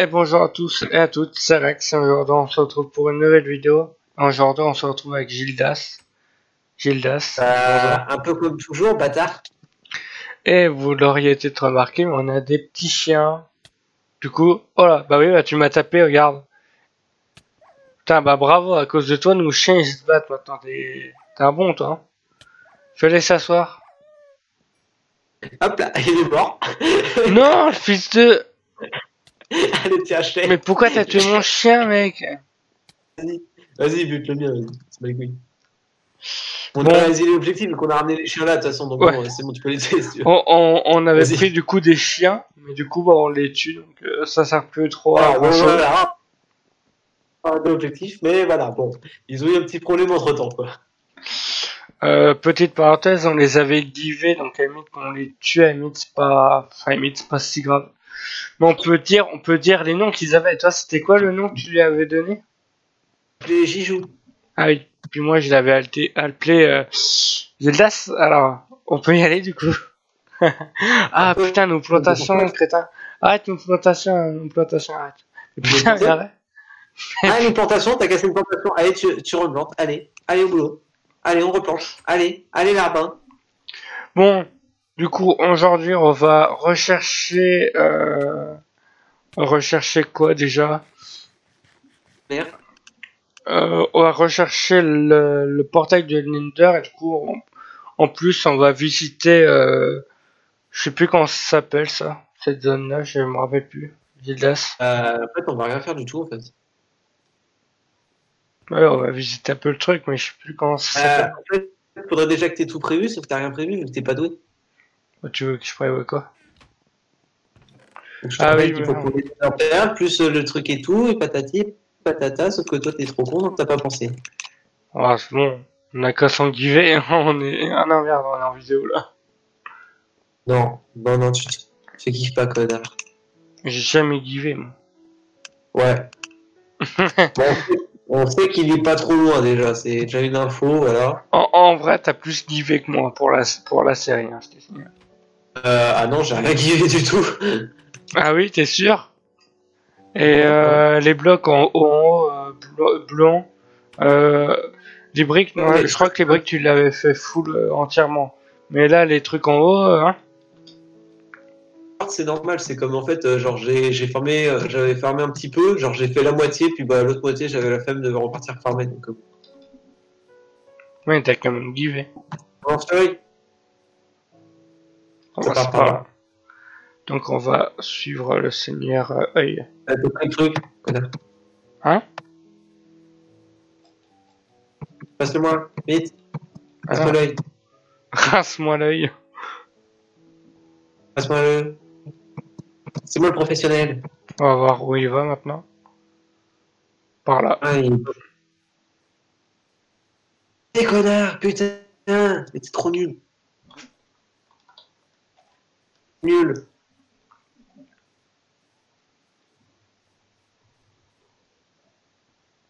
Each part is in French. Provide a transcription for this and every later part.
Et bonjour à tous et à toutes, c'est Rex et aujourd'hui on se retrouve pour une nouvelle vidéo. Aujourd'hui on se retrouve avec Gildas. Gildas, bonjour. Un peu comme toujours, bâtard. Et vous l'auriez peut-être remarqué, mais on a des petits chiens. Du coup, oh là, bah oui, bah tu m'as tapé, regarde. Putain, bah bravo, à cause de toi, nos chiens ils se battent maintenant. T'es un bon toi. Hein. Fais-les s'asseoir. Hop là, il est mort. Non, le fils de... Allez, tiens, achète. Mais pourquoi t'as tué mon chien, mec? Vas-y, bute-le bien, vas-y. C'est pas les couilles. On Bon. a réalisé l'objectif, donc on a ramené les chiens là, de toute façon, donc Ouais. bon, c'est bon, tu peux les tuer si tu veux. On avait pris du coup des chiens, mais du coup bah, on les tue, donc ça sert plus trop à grand chose. Voilà. Pas d'objectif, mais voilà, bon. Ils ont eu un petit problème entre temps, quoi. Petite parenthèse, on les avait givés, donc à la limite qu'on les tue, à la limite c'est pas, enfin, à la limite c'est pas si grave. Mais on peut dire les noms qu'ils avaient. Toi, c'était quoi le nom que tu lui avais donné? Les Jijou. Ah oui, puis moi je l'avais appelé Gildas. Alors, on peut y aller du coup. Ah putain, nos plantations, crétin. Arrête nos plantations, arrête. Putain, mais arrête. Ah, une plantation, t'as cassé une plantation. Allez, tu replantes. Allez au boulot. Allez, on replante. Allez, larbin. Bon, du coup, aujourd'hui, on va rechercher quoi déjà? Merde. On va rechercher le portail de Linder et du coup, en plus, on va visiter, je sais plus comment ça s'appelle ça, cette zone-là, je me rappelle plus. Gildas. En fait, on va rien faire du tout, en fait. Ouais, on va visiter un peu le truc, mais je sais plus comment ça s'appelle. En fait, il faudrait déjà que t'aies tout prévu, sauf que t'as rien prévu, vu que t'es pas doué. Tu veux que je prévoie quoi? Donc, je te Ah rappelle oui, qu'il faut qu'on ait en faire, plus le truc et tout, et patati, patata, sauf que toi t'es trop con, donc t'as pas pensé. ah, c'est bon, on a qu'à s'enguiver, on est un merde, on est en vidéo là. Non, tu kiffes pas, connard. J'ai jamais givé, moi. Ouais. Bon, on sait qu'il est pas trop loin déjà, c'est déjà une info, voilà. En vrai, t'as plus givé que moi pour la série, hein, je te signale. Ah non, j'ai rien kiffé du tout. Ah oui, t'es sûr? Et les blocs en haut, blanc, les briques, non, je crois que les briques tu l'avais fait full entièrement. Mais là, les trucs en haut, hein? C'est normal, c'est comme en fait, genre j'avais farmé un petit peu, genre j'ai fait la moitié, puis bah l'autre moitié j'avais la flemme de repartir farmer. Donc, Oui, t'as quand même givé. en story, Oh, ça bah, c'est part par là. pas... Donc on va suivre le seigneur œil. T'as pris le truc, connard. Hein? Passe-le-moi, vite. Passe-moi l'œil. Rince-moi l'œil. Passe-moi le. C'est moi le professionnel. On va voir où il va maintenant. Par là. Ah, Eh connard, putain, mais t'es trop nul. Nul.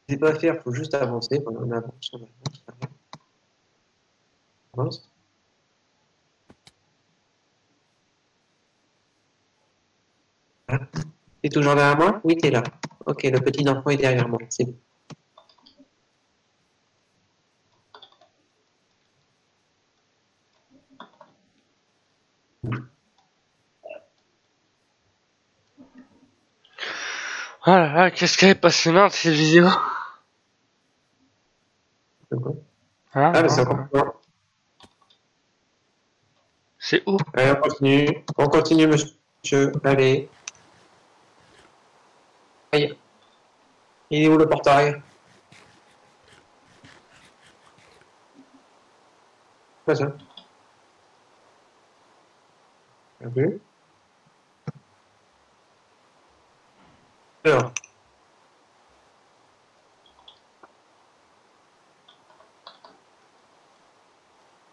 C'est pas à faire, faut juste avancer. On avance, avance. Voilà. T'es toujours derrière moi? Oui, t'es là. Ok, le petit enfant est derrière moi. C'est bon. Oh là là, qu'est-ce qu'elle est passionnante cette vidéo. Hein, Ah, mais c'est hein, encore hein. plus loin. C'est où? Allez, on continue. On continue, monsieur. Allez. Aïe. Il est où le portail? Pas ça. Un peu. Alors.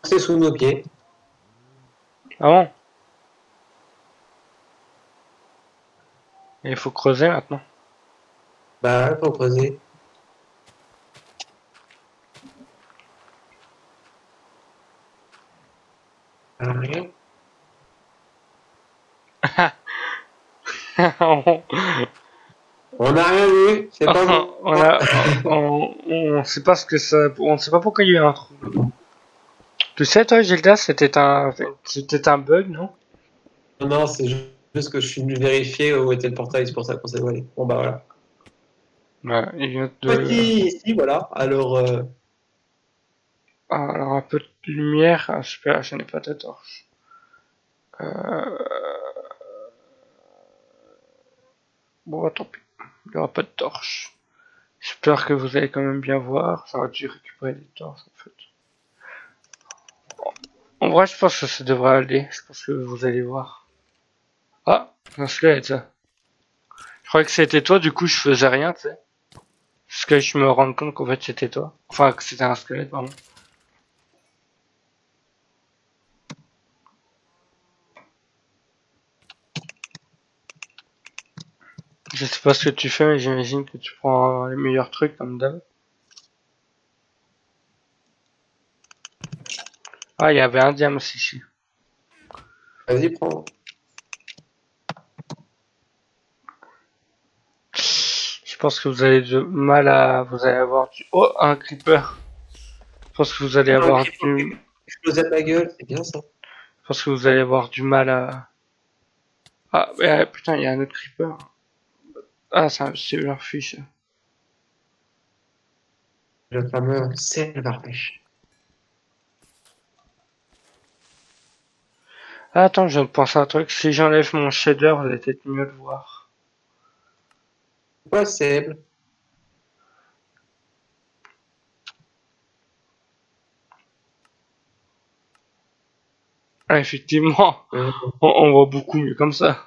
C'est sous nos pieds. Ah bon? Il faut creuser maintenant. Bah, faut creuser. Rien. On n'a rien vu, c'est pas bon. On sait pas ce que ça, on sait pas pourquoi il y a eu un trou. Tu sais, toi, Gilda, c'était un bug, non? Non, non, c'est juste que je suis venu vérifier où était le portail, c'est pour ça qu'on s'est voilé. Bon, bah voilà. Ouais, il vient de, Voici ici, voilà. Alors, alors un peu de lumière. Ah, super, je n'ai pas de torche. Euh, bon, tant pis. Il n'y aura pas de torche. J'espère que vous allez quand même bien voir. J'aurais dû récupérer des torches, en fait. En vrai, je pense que ça devrait aller. Je pense que vous allez voir. Ah, un squelette, ça. Je croyais que c'était toi, du coup, je faisais rien, tu sais. Jusqu'à ce que je me rende compte qu'en fait, c'était toi. Enfin, que c'était un squelette, pardon. Je sais pas ce que tu fais, mais j'imagine que tu prends les meilleurs trucs, comme d'hab. Ah, il y avait un diamant ici. vas-y, prends. Je pense que vous avez du mal à... Vous allez avoir du... Oh, un creeper. Je pense que vous allez Un avoir griffon qui du... explose à ma gueule, c'est bien ça. Je pense que vous allez avoir du mal à... Ah, putain, il y a un autre creeper. Ah, c'est un silverfish. Le fameux silverfish. Ah, attends, je viens de penser à un truc. Si j'enlève mon shader, vous allez peut-être mieux le voir. Possible. Ah, effectivement, on voit beaucoup mieux comme ça.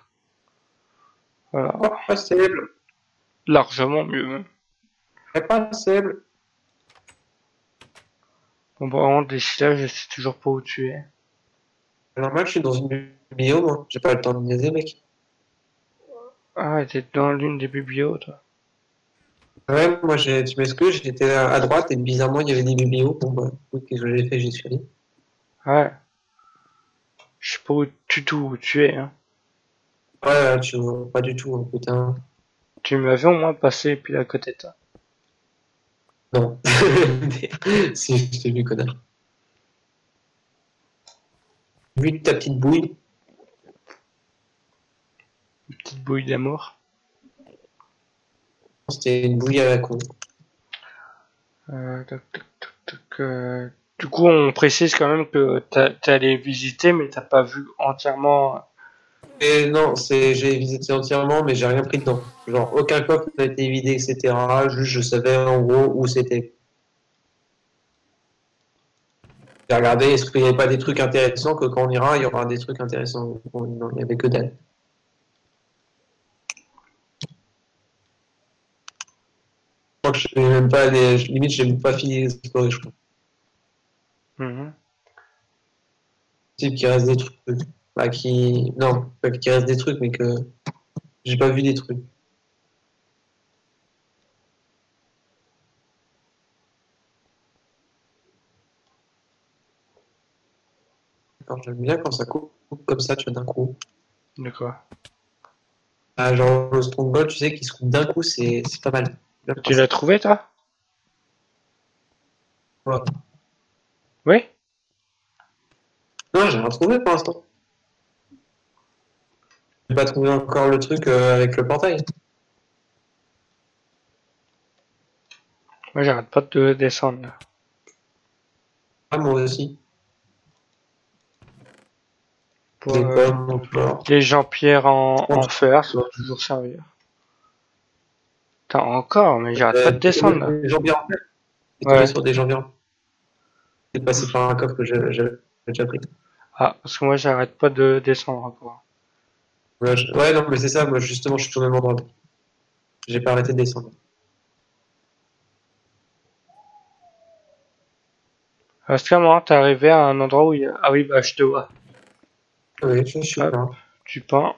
Voilà. Possible. Largement mieux, même. C'est possible. Bon, bah, vraiment, des là, je sais toujours pas où tu es. Normal, je suis dans une bio, moi. J'ai pas le temps de niaiser, mec. Ah, t'es dans l'une des biblios, toi. Ouais, moi, tu m'excuses, j'étais à droite et bizarrement, il y avait des biblios. Bon, bah, oui, qu'est-ce que j'ai fait? J'y suis allé. Ouais. Je sais pas du tout où tu es, hein. Ouais, tu vois, pas du tout, hein, putain. Tu m'avais au moins passé pile à côté de toi. Non. Si, je t'ai vu, connard. Vu ta petite bouille. Une petite bouille d'amour. C'était une bouille à la con. Toc, toc, toc, toc, Du coup, on précise quand même que t'es allé visiter, mais t'as pas vu entièrement. Et non, j'ai visité entièrement, mais j'ai rien pris dedans. Genre, aucun coffre n'a été vidé, etc. Juste, je savais en gros où c'était. J'ai regardé, est-ce qu'il n'y avait pas des trucs intéressants que quand on ira, il y aura des trucs intéressants. Bon, non, il n'y avait que dalle. Je crois que je n'ai même pas limite, j'ai même pas fini d'explorer, je crois. Mhm. Type qu'il reste des trucs. Bah, non, pas qu'il reste des trucs, mais que j'ai pas vu des trucs. Alors, j'aime bien quand ça coupe comme ça, tu vois, d'un coup. De quoi? Ah, genre, le Stronghold, tu sais, qui se coupe d'un coup, c'est pas mal. J'aime bien Tu ça. l'as trouvé, toi? Ouais. Oui? Non, j'ai rien trouvé pour l'instant. J'ai pas trouvé encore le truc avec le portail. Moi, j'arrête pas de descendre, là. Ah, moi aussi. Pour, Des pommes, genre. les Jean-Pierre en Entre- fer, ça doit toujours servir. Putain, encore, mais j'arrête pas de descendre, là. Des jambiers en fait. J'ai tombé Ouais. sur des jambiers en fait. Passé par un coffre que j'avais déjà pris. Ah, parce que moi, j'arrête pas de descendre encore. Ouais, ouais, non, mais c'est ça, moi justement, je suis au même endroit. J'ai pas arrêté de descendre. Parce qu'à un moment, t'es arrivé à un endroit où il y a... Ah oui, bah, je te vois. Oui, je suis Hop, là. tu pends.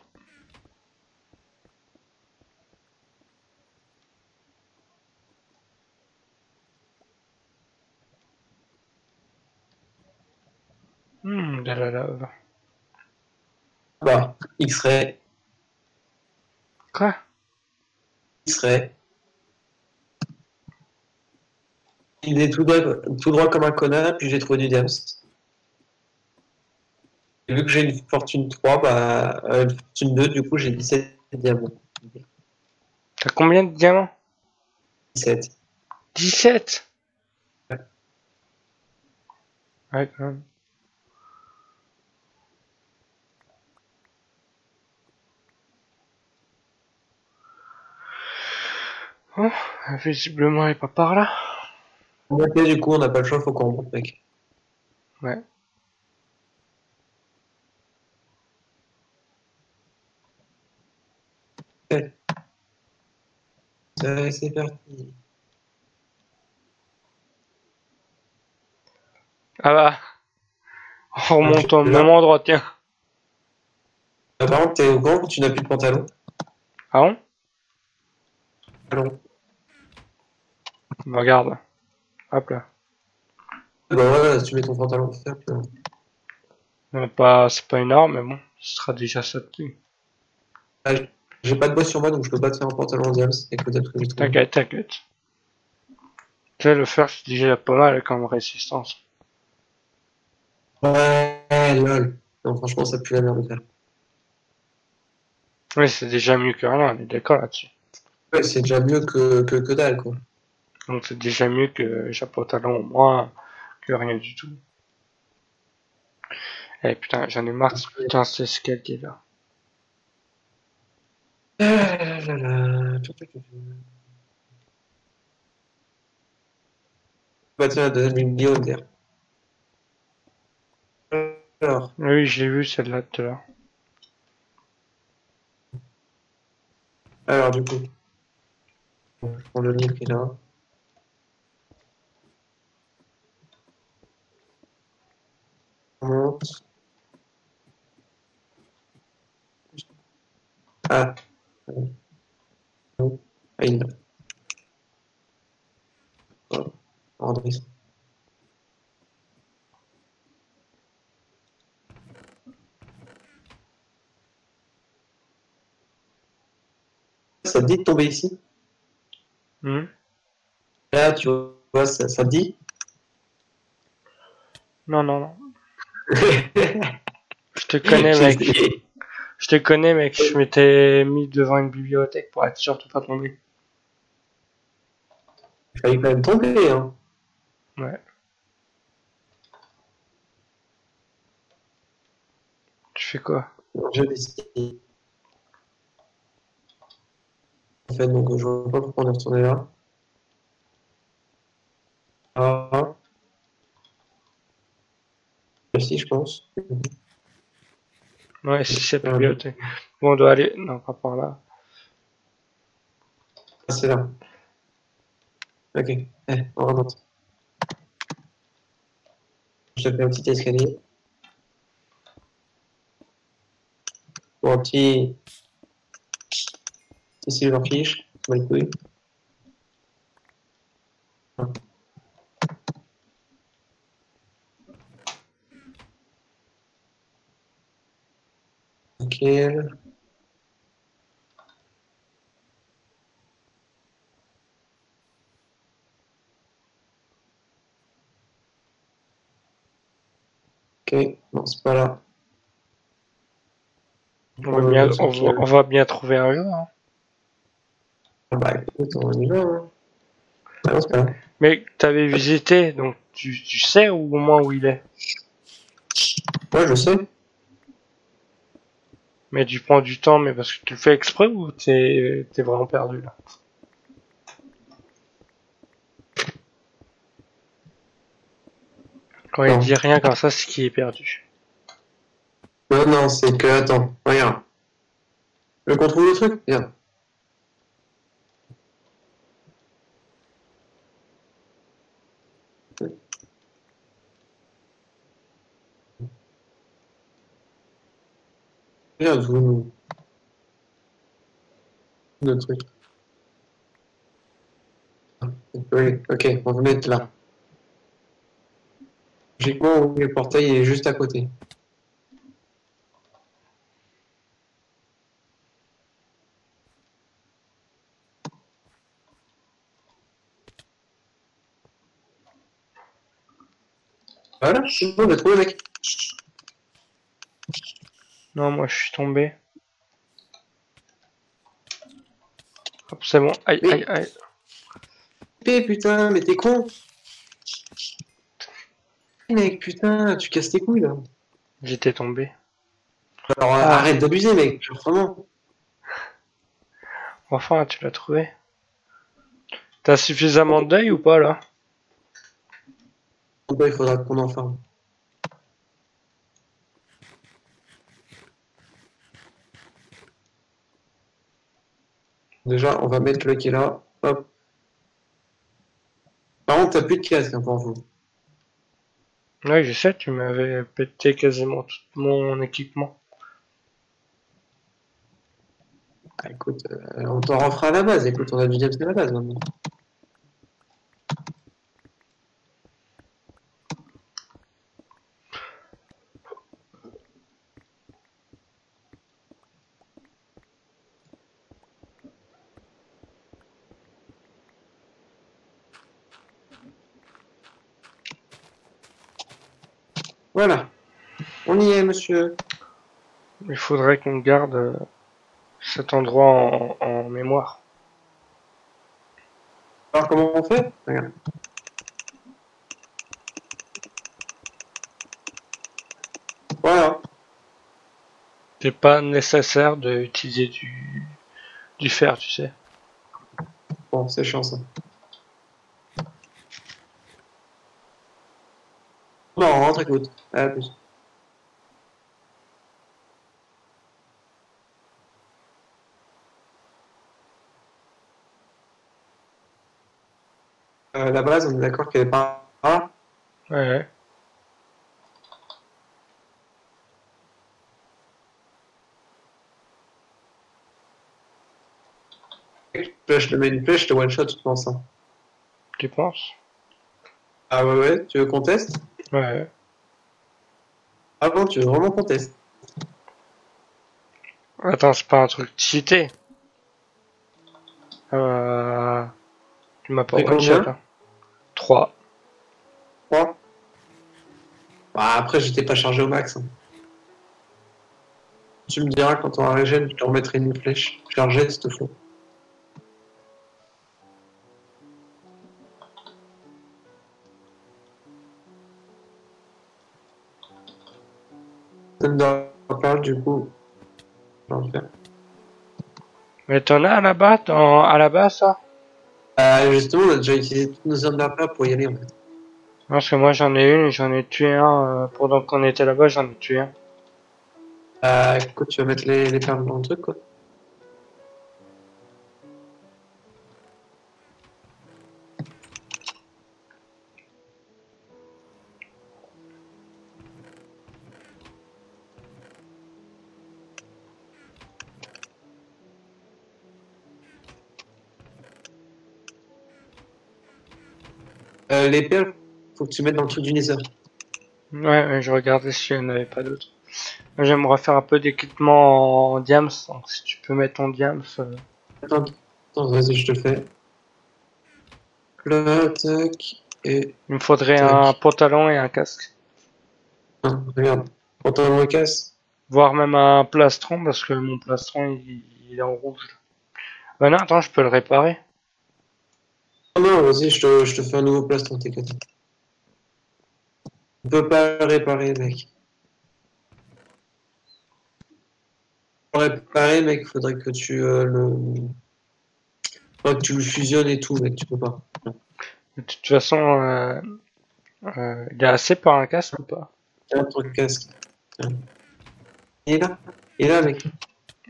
De la lave. Bah, X-ray. Quoi? serait. Il est tout droit comme un connard, puis j'ai trouvé du diams. Et vu que j'ai une fortune 3, une fortune 2, du coup j'ai 17 diamants. T'as combien de diamants? 17. 17. Ouais, quand même. Oh, visiblement, elle est pas par là. Ok, du coup on n'a pas le choix, faut qu'on remonte, mec. Ouais. Ouais. C'est parti. Ah bah, on Ah, je remonte au suis même là. endroit, tiens. Par contre, t'es au courant que tu n'as plus de pantalon? Ah bon? Pantalon. Regarde. Hop là. Bah ouais, tu mets ton pantalon faire. C'est pas énorme, mais bon, ce sera déjà ça de plus. Ah, j'ai pas de bois sur moi, donc je peux pas te faire un pantalon en diams avec le diams que j'ai trouvé. T'inquiète, t'inquiète. Tu sais, le fer, c'est déjà pas mal comme résistance. Ouais, lol. Non, franchement, ça pue la merde de faire. Oui, c'est déjà mieux que rien, on est d'accord là-dessus. Ouais, c'est déjà mieux que dalle, quoi. Donc c'est déjà mieux que j'ai un pantalon au moins que rien du tout. Eh putain, j'en ai marre de ce putain de cet escalier là. Ah là là là. Bah tiens, la deuxième vidéo, dire. Alors, Oui, je l'ai vu celle-là tout à l'heure. alors, du coup, je prends le livre qui est là. On monte. Ah, ah, il est là. Oh, André. Ça te dit de tomber ici? Hmm. Là, tu vois, ça te dit? Non, non, non. Je te connais, J'ai mec. essayé. Je te connais, mec. Je m'étais mis devant une bibliothèque pour être sûr de pas tomber. Il fallait quand même tomber, hein. Ouais. Tu fais quoi? Je décide. En fait, donc je vois pas pourquoi on est retourné là. Ah, merci, je pense. Ouais, c'est cette Ah, bibliothèque. Bon, on doit aller. Non, pas par là. c'est là. Ok, on remonte. Je te fais un petit escalier. Bon, un petit silverfish. Bonne couille. Nickel. Ok, non, c'est pas là. On va le truc qui est là. On va bien trouver un jour, hein. Ah bah écoute, on y va, hein. Ah non, c'est pas là. Mais t'avais visité, donc tu sais au moins où il est. Ouais, je sais. Mais tu prends du temps, mais parce que tu le fais exprès ou t'es vraiment perdu là? Quand il Non. dit rien comme ça, c'est qu'il est perdu. Non, non, c'est que, attends, regarde. Tu veux qu'on trouve le truc? Regarde. Regarde, vous, le truc. Oui, ok, on va mettre là. Logiquement, le portail est juste à côté. Voilà, c'est bon, j'ai trouvé, mec. Non, moi je suis tombé. Hop, c'est bon. Aïe, aïe, Mais, aïe. putain, mais t'es con. Mec, putain, tu casses tes couilles, là. J'étais tombé. Alors, Ah, arrête d'abuser, mec. Genre, vraiment. enfin, tu l'as trouvé. T'as suffisamment d'œil ou pas là? Bah, il faudra qu'on en farme. Déjà, on va mettre le qui est là. Hop. Par contre, t'as plus de casque, hein, pour vous. Ouais, je sais, tu m'avais pété quasiment tout mon équipement. Ah, écoute, on t'en refera à la base. Écoute, on a du diamant à la base, maintenant. Voilà. On y est, monsieur. Il faudrait qu'on garde cet endroit en mémoire. Alors, comment on fait? Regarde. Voilà. C'est pas nécessaire d'utiliser du fer, tu sais. Bon, c'est chiant, ça. Bon, on rentre, écoute. À plus. La base, on est d'accord qu'elle est pas là. Ouais, Je te mets une flèche, je te one-shot, tu penses, hein. tu penses? Ah ouais, ouais, tu veux qu'on teste? Ouais. Ah bon, tu veux vraiment qu'on teste? Attends, c'est pas un truc cheaté. Euh, tu m'as pas Fait one-shot, combien? hein. 3. 3. Bah, après, j'étais pas chargé au max, hein. Tu me diras quand on aura régène, je te remettrai une flèche chargée, s'il te faut. Thunder du coup, je vais en faire. Mais t'en as là-bas, à la base, ça? Justement, on a déjà utilisé toutes nos Thunder pour y aller, en fait. Parce que moi j'en ai une et j'en ai tué un. Pendant qu'on était là-bas, j'en ai tué un. Écoute, tu vas mettre les perles dans le truc, quoi. Les perles, faut que tu mettes dans le truc du Nether. Ouais, je regardais s'il n'y en avait pas d'autres. J'aimerais faire un peu d'équipement en diams, donc si tu peux mettre en diams. Attends, attends, vas-y, je te fais. Là, tac, et Il me faudrait un tac. pantalon et un casque. Ah, regarde, pantalon et casse. Voire même un plastron, parce que mon plastron il est en rouge. Bah non, attends, je peux le réparer. Ah non, vas-y, je te fais un nouveau plastron, t'inquiète. On peut pas le réparer, mec. Pour le réparer, mec, faudrait que faudrait que tu le fusionnes et tout, mec, tu peux pas. De toute façon, il y a assez pour un casque ou pas? Tiens, ton casque. Tiens. Il est là. Il est là, mec.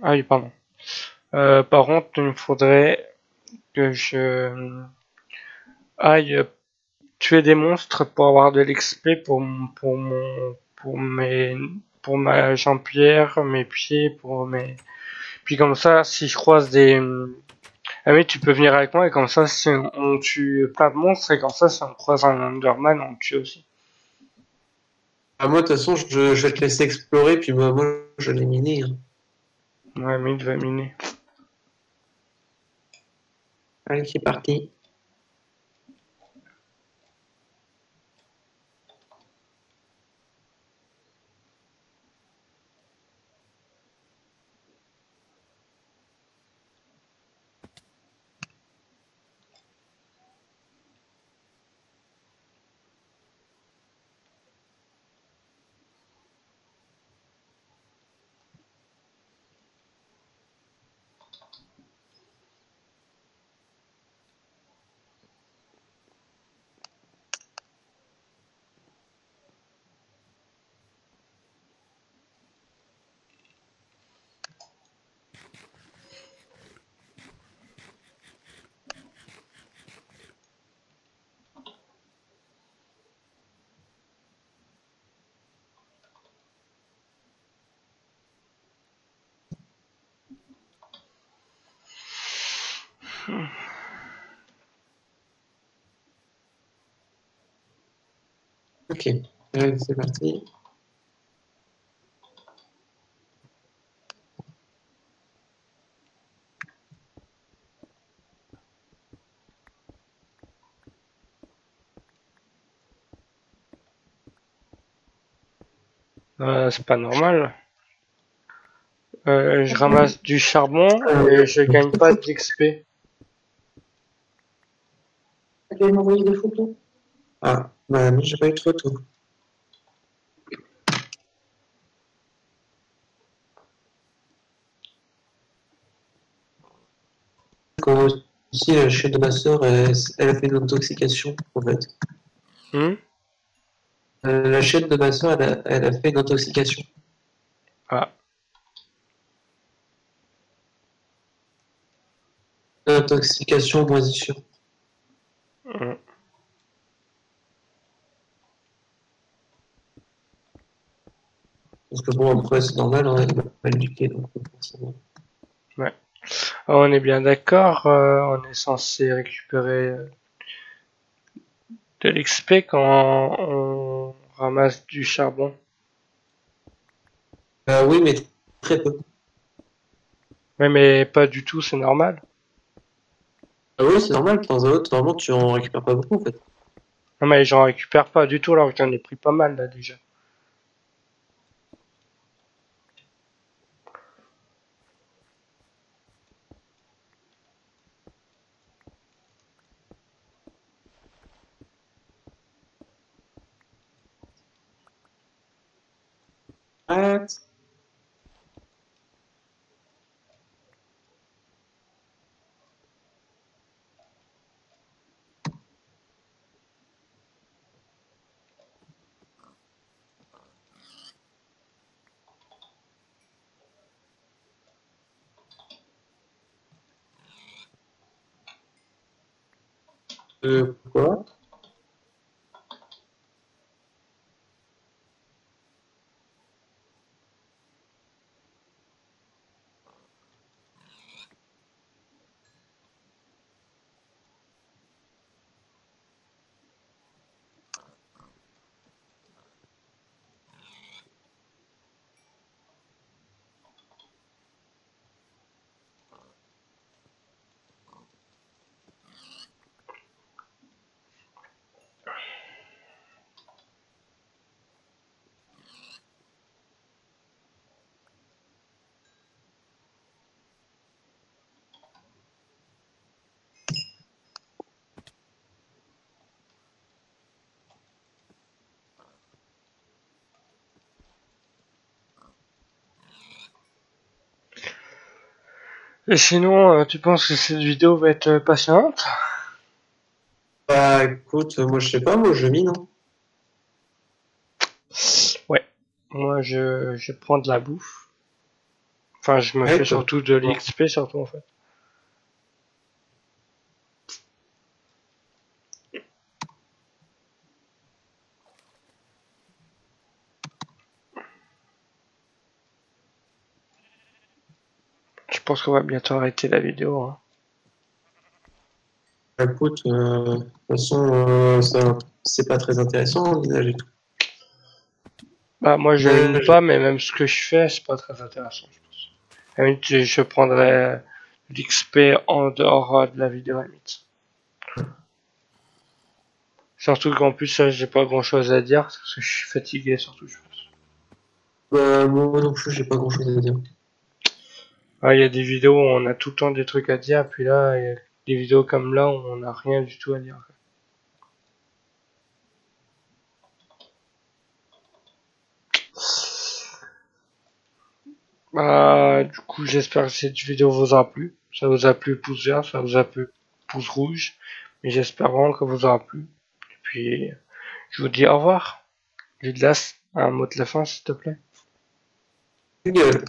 Ah oui, pardon. Par contre, il me faudrait que je aille tuer des monstres pour avoir de l'XP pour mes, pour ma jambière, mes pieds, pour mes, puis comme ça, si je croise des, ah oui, tu peux venir avec moi et comme ça, si on tue plein de monstres et comme ça, si on croise un Enderman, on le tue aussi. Ah, moi, de toute façon, je vais te laisser explorer, puis moi je l'ai miné, hein. Ouais, mais il va miner. Allez, c'est parti. Ok, c'est parti. C'est pas normal. Je ramasse du charbon et je gagne pas d'XP. Tu vas m'envoyer des photos? Ah, bah non, j'ai pas eu de photos. Quand ici, la chaîne de ma sœur, elle a fait une intoxication, en fait. Hmm. La chaîne de ma sœur, elle a fait une intoxication. Ah. Une intoxication moisissure. Hmm. Parce que bon, après, c'est normal, hein, elle est mal éduquée, donc forcément. Ouais. On est bien d'accord. On est censé récupérer de l'XP quand on ramasse du charbon. Oui, mais très peu. Ouais, mais pas du tout, c'est normal. Ah oui, c'est normal, de temps à autre, normalement, tu en récupères pas beaucoup, en fait. Non, mais j'en récupère pas du tout alors que j'en ai pris pas mal là déjà. Arrête. Quoi? Et sinon, tu penses que cette vidéo va être passionnante? Bah, écoute, moi, je sais pas, moi, je mine, hein. Ouais. Moi, je prends de la bouffe. Enfin, je me fais Ouais, toi. surtout de Bon. l'XP surtout en fait. Je pense qu'on va bientôt arrêter la vidéo, hein. Bah, écoute, de toute façon, c'est pas très intéressant, le minage et tout. Bah, moi, je mine Minage, pas, mais même ce que je fais, c'est pas très intéressant, je pense. À la limite, je prendrais l'XP en dehors de la vidéo, à la limite. Surtout qu'en plus, j'ai pas grand chose à dire, parce que je suis fatigué, surtout, je pense. bah, moi non plus, j'ai pas grand chose à dire. Ah, il y a des vidéos où on a tout le temps des trucs à dire, puis là, il y a des vidéos comme là où on n'a rien du tout à dire. Bah, du coup, j'espère que cette vidéo vous aura plu. Ça vous a plu, pouce vert, ça vous a plu, pouce rouge. Mais j'espère vraiment que vous aura plu. Et puis, je vous dis au revoir. Lidlas, un mot de la fin, s'il te plaît. Gueule.